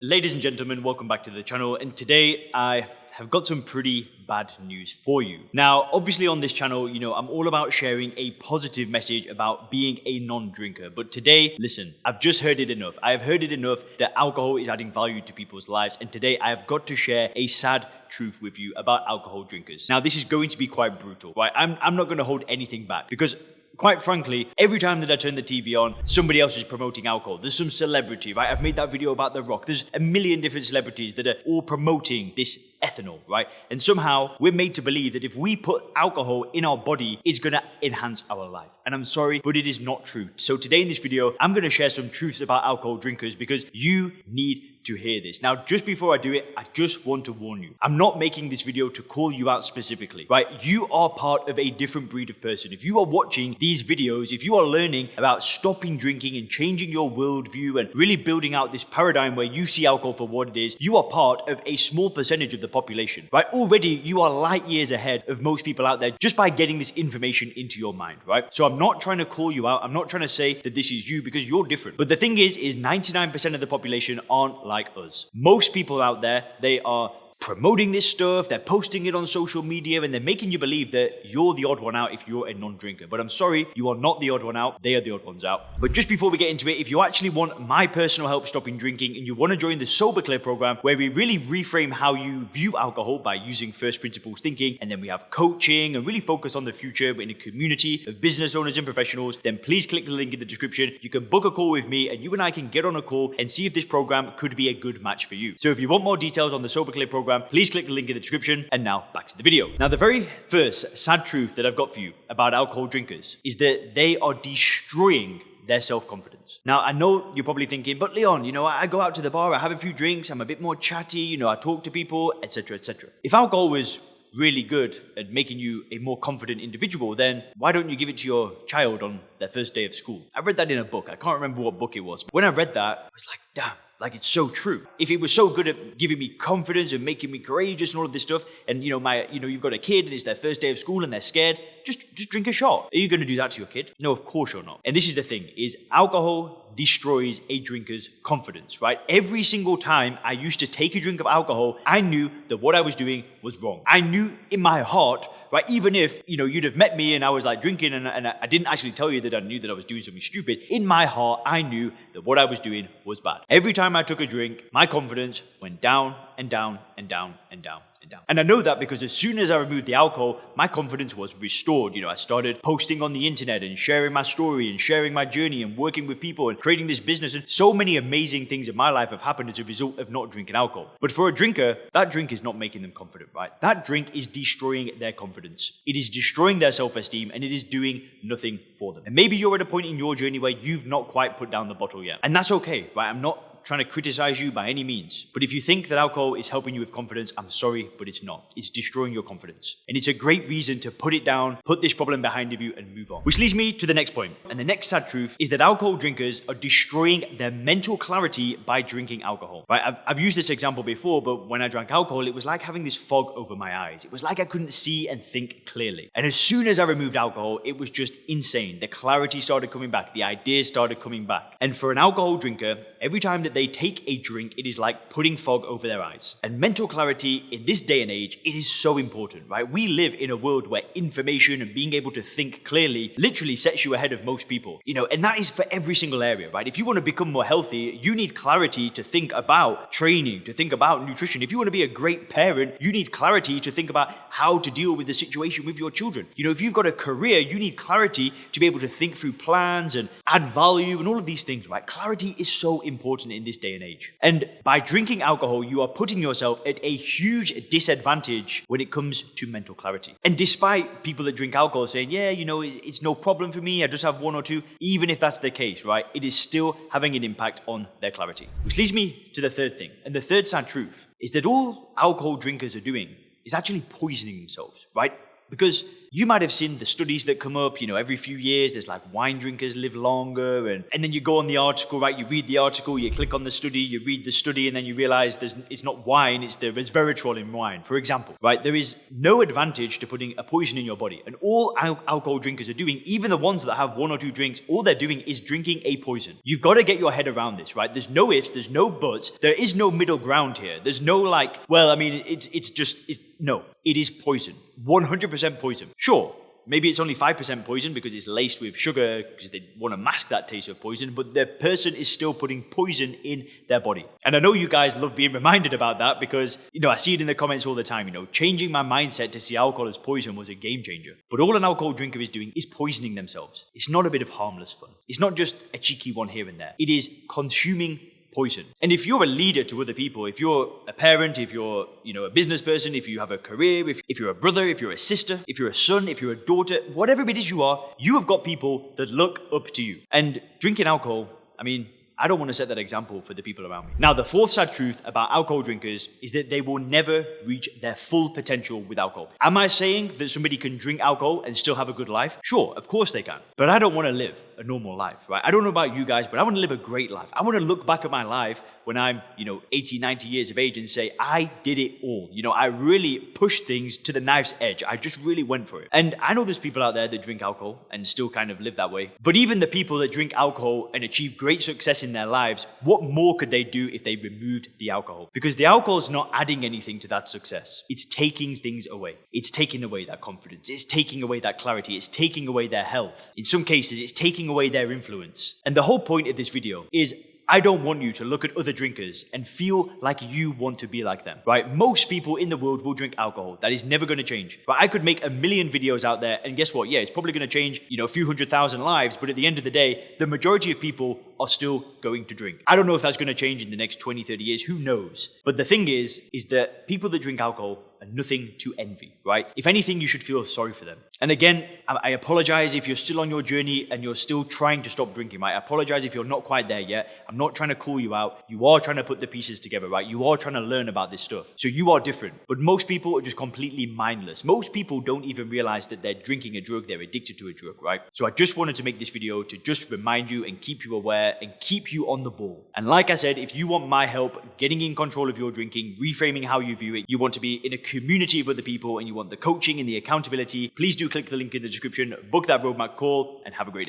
Ladies and gentlemen, welcome back to the channel, and today I have got some pretty bad news for you. Now, obviously on this channel, I'm all about sharing a positive message about being a non-drinker, but today, listen, I've just heard it enough. I have heard it enough that alcohol is adding value to people's lives, and today I have got to share a sad truth with you about alcohol drinkers. Now, this is going to be quite brutal, right? I'm not going to hold anything back because quite frankly, every time that I turn the TV on, somebody else is promoting alcohol. There's some celebrity, right? I've made that video about The Rock. There's a million different celebrities that are all promoting this ethanol, right? And somehow we're made to believe that if we put alcohol in our body, it's gonna enhance our life. And I'm sorry, but it is not true. So today in this video, I'm gonna share some truths about alcohol drinkers because you need to hear this. Now, just before I do it, I just want to warn you. I'm not making this video to call you out specifically, right? You are part of a different breed of person. If you are watching these videos, if you are learning about stopping drinking and changing your worldview and really building out this paradigm where you see alcohol for what it is, you are part of a small percentage of the population, right? Already, you are light years ahead of most people out there just by getting this information into your mind, right? So I'm not trying to call you out. I'm not trying to say that this is you because you're different. But the thing is 99% of the population aren't like us. Most people out there, they are promoting this stuff, they're posting it on social media, and they're making you believe that you're the odd one out if you're a non-drinker. But I'm sorry, you are not the odd one out, they are the odd ones out. But just before we get into it, if you actually want my personal help stopping drinking and you want to join the Sober Clear program, where we really reframe how you view alcohol by using first principles thinking, and then we have coaching and really focus on the future in a community of business owners and professionals, then please click the link in the description. You can book a call with me and you and I can get on a call and see if this program could be a good match for you. So if you want more details on the Sober Clear program, please click the link in the description. And now back to the video. Now, the very first sad truth that I've got for you about alcohol drinkers is that they are destroying their self-confidence. Now, I know you're probably thinking, but Leon, I go out to the bar, I have a few drinks, I'm a bit more chatty, I talk to people, etc., etc. If alcohol was really good at making you a more confident individual, then why don't you give it to your child on their first day of school? I read that in a book. I can't remember what book it was. But when I read that, I was like, damn. Like, it's so true. If it was so good at giving me confidence and making me courageous and all of this stuff, and you've got a kid and it's their first day of school and they're scared, just drink a shot. Are you going to do that to your kid? No, of course you're not. And this is the thing, is alcohol destroys a drinker's confidence, right? Every single time I used to take a drink of alcohol, I knew that what I was doing was wrong. I knew in my heart, right, even if, you'd have met me and I was like drinking and I didn't actually tell you that I knew that I was doing something stupid, in my heart, I knew that what I was doing was bad. Every time I took a drink, my confidence went down and down and down and down. And I know that because as soon as I removed the alcohol, my confidence was restored. I started posting on the internet and sharing my story and sharing my journey and working with people and creating this business. And so many amazing things in my life have happened as a result of not drinking alcohol. But for a drinker, that drink is not making them confident, right? That drink is destroying their confidence. It is destroying their self-esteem and it is doing nothing for them. And maybe you're at a point in your journey where you've not quite put down the bottle yet. And that's okay, right? I'm not trying to criticize you by any means. But if you think that alcohol is helping you with confidence, I'm sorry, but it's not. It's destroying your confidence. And it's a great reason to put it down, put this problem behind you and move on. Which leads me to the next point. And the next sad truth is that alcohol drinkers are destroying their mental clarity by drinking alcohol. Right? I've used this example before, but when I drank alcohol, it was like having this fog over my eyes. It was like I couldn't see and think clearly. And as soon as I removed alcohol, it was just insane. The clarity started coming back. The ideas started coming back. And for an alcohol drinker, every time that they take a drink, it is like putting fog over their eyes. And mental clarity in this day and age, it is so important, right? We live in a world where information and being able to think clearly literally sets you ahead of most people, and that is for every single area, right? If you want to become more healthy, you need clarity to think about training, to think about nutrition. If you want to be a great parent, you need clarity to think about how to deal with the situation with your children. If you've got a career, you need clarity to be able to think through plans and add value and all of these things, right? Clarity is so important in this day and age. And by drinking alcohol, you are putting yourself at a huge disadvantage when it comes to mental clarity. And despite people that drink alcohol saying, yeah, it's no problem for me, I just have one or two, even if that's the case, right, it is still having an impact on their clarity. Which leads me to the third thing. And the third sad truth is that all alcohol drinkers are doing is actually poisoning themselves, right? Because you might have seen the studies that come up, every few years, there's like wine drinkers live longer. And then you go on the article, right? You read the article, you click on the study, you read the study, and then you realize it's not wine, it's the resveratrol in wine, for example, right? There is no advantage to putting a poison in your body. And all alcohol drinkers are doing, even the ones that have 1 or 2 drinks, all they're doing is drinking a poison. You've got to get your head around this, right? There's no ifs, there's no buts, there is no middle ground here. There's no like, well, I mean, no, it is poison. 100% poison. Sure, maybe it's only 5% poison because it's laced with sugar because they want to mask that taste of poison, but the person is still putting poison in their body. And I know you guys love being reminded about that because, I see it in the comments all the time, changing my mindset to see alcohol as poison was a game changer. But all an alcohol drinker is doing is poisoning themselves. It's not a bit of harmless fun. It's not just a cheeky one here and there. It is consuming poison. And if you're a leader to other people, if you're a parent, if you're, a business person, if you have a career, if you're a brother, if you're a sister, if you're a son, if you're a daughter, whatever it is you are, you have got people that look up to you. And drinking alcohol, I don't want to set that example for the people around me. Now, the fourth sad truth about alcohol drinkers is that they will never reach their full potential with alcohol. Am I saying that somebody can drink alcohol and still have a good life? Sure, of course they can. But I don't want to live a normal life, right? I don't know about you guys, but I want to live a great life. I want to look back at my life when I'm, 80, 90 years of age and say, I did it all. I really pushed things to the knife's edge. I just really went for it. And I know there's people out there that drink alcohol and still kind of live that way. But even the people that drink alcohol and achieve great success in their lives, what more could they do if they removed the alcohol? Because the alcohol is not adding anything to that success. It's taking things away. It's taking away that confidence. It's taking away that clarity. It's taking away their health. In some cases, it's taking away their influence. And the whole point of this video is I don't want you to look at other drinkers and feel like you want to be like them, right? Most people in the world will drink alcohol. That is never going to change. But I could make a million videos out there and guess what? Yeah, it's probably going to change, a few 100,000 lives. But at the end of the day, the majority of people are still going to drink. I don't know if that's going to change in the next 20, 30 years. Who knows? But the thing is that people that drink alcohol are nothing to envy, right? If anything, you should feel sorry for them. And again, I apologize if you're still on your journey and you're still trying to stop drinking, right? I apologize if you're not quite there yet. I'm not trying to call you out. You are trying to put the pieces together, right? You are trying to learn about this stuff. So you are different. But most people are just completely mindless. Most people don't even realize that they're drinking a drug. They're addicted to a drug, right? So I just wanted to make this video to just remind you and keep you aware and keep you on the ball. And like I said, if you want my help getting in control of your drinking, reframing how you view it, you want to be in a community of other people and you want the coaching and the accountability, please do click the link in the description, book that roadmap call, and have a great day.